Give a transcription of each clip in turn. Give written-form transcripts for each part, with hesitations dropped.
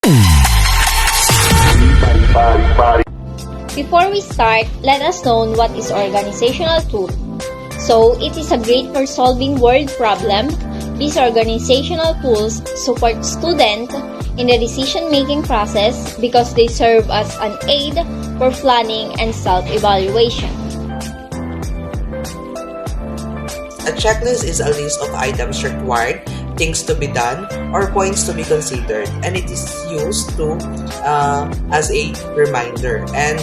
Before we start, let us know what is organizational tool. So, it is a great for solving word problem. These organizational tools support students in the decision-making process because they serve as an aid for planning and self-evaluation. A checklist is a list of items required, things to be done, or points to be considered, and it is used as a reminder. And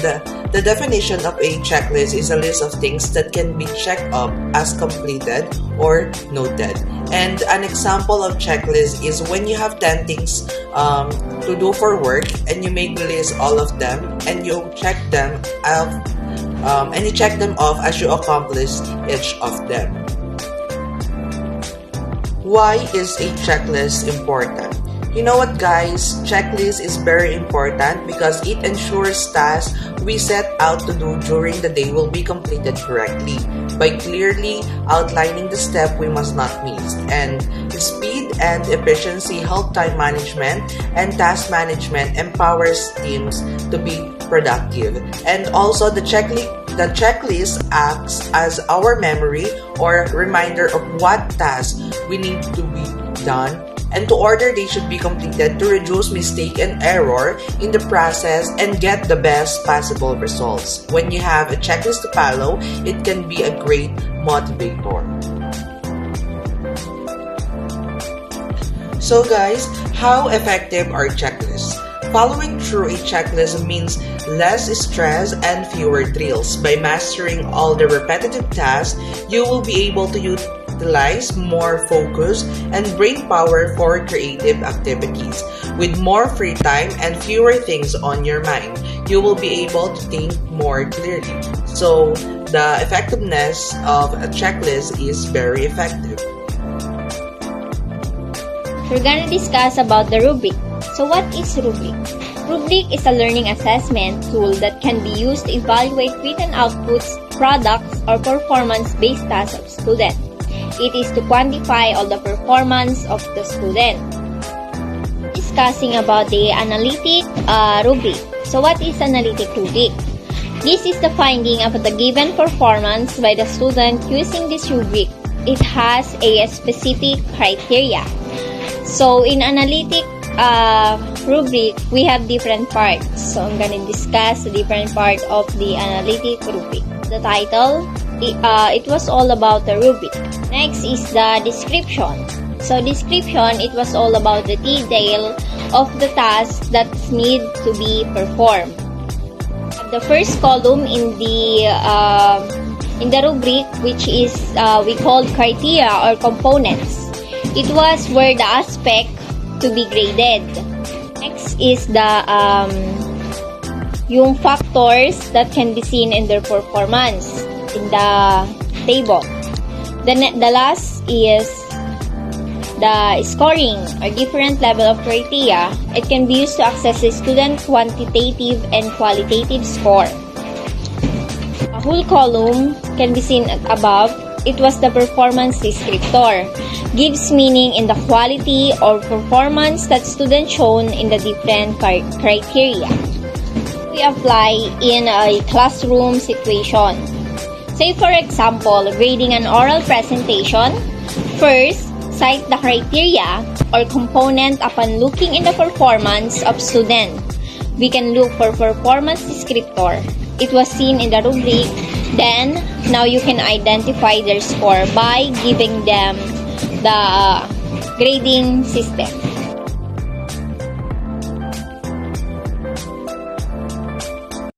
the definition of a checklist is a list of things that can be checked off as completed or noted. And an example of checklist is when you have 10 things to do for work, and you make the list all of them, and you check them off as you accomplish each of them. Why is a checklist important? You know what, guys? Checklist is very important because it ensures tasks we set out to do during the day will be completed correctly by clearly outlining the step we must not miss. And speed and efficiency help time management, and task management empowers teams to be productive. And also the checklist acts as our memory or reminder of what tasks we need to be done and to order they should be completed to reduce mistake and error in the process and get the best possible results. When you have a checklist to follow, it can be a great motivator. So guys, how effective are checklists? Following through a checklist means less stress and fewer drills. By mastering all the repetitive tasks, you will be able to utilize more focus and brain power for creative activities. With more free time and fewer things on your mind, you will be able to think more clearly. So, the effectiveness of a checklist is very effective. We're gonna discuss about the rubric. So what is rubric? Rubric is a learning assessment tool that can be used to evaluate written outputs, products, or performance-based tasks of student. It is to quantify all the performance of the student. Discussing about the analytic rubric. So what is analytic rubric? This is the finding of the given performance by the student using this rubric. It has a specific criteria. So in analytic rubric, we have different parts. So I'm going to discuss the different part of the analytic rubric. The title, it was all about the rubric. Next is the description. So description, it was all about the detail of the tasks that need to be performed. The first column in the rubric, which is we called criteria or components. It was where the aspect to be graded. Next is the yung factors that can be seen in their performance in the table. The last is the scoring or different level of criteria. It can be used to assess the student quantitative and qualitative score. A whole column can be seen above. It was the performance descriptor. Gives meaning in the quality or performance that students shown in the different criteria. We apply in a classroom situation. Say for example, grading an oral presentation. First, cite the criteria or component upon looking in the performance of student. We can look for performance descriptor. It was seen in the rubric. Then, now you can identify their score by giving them the grading system.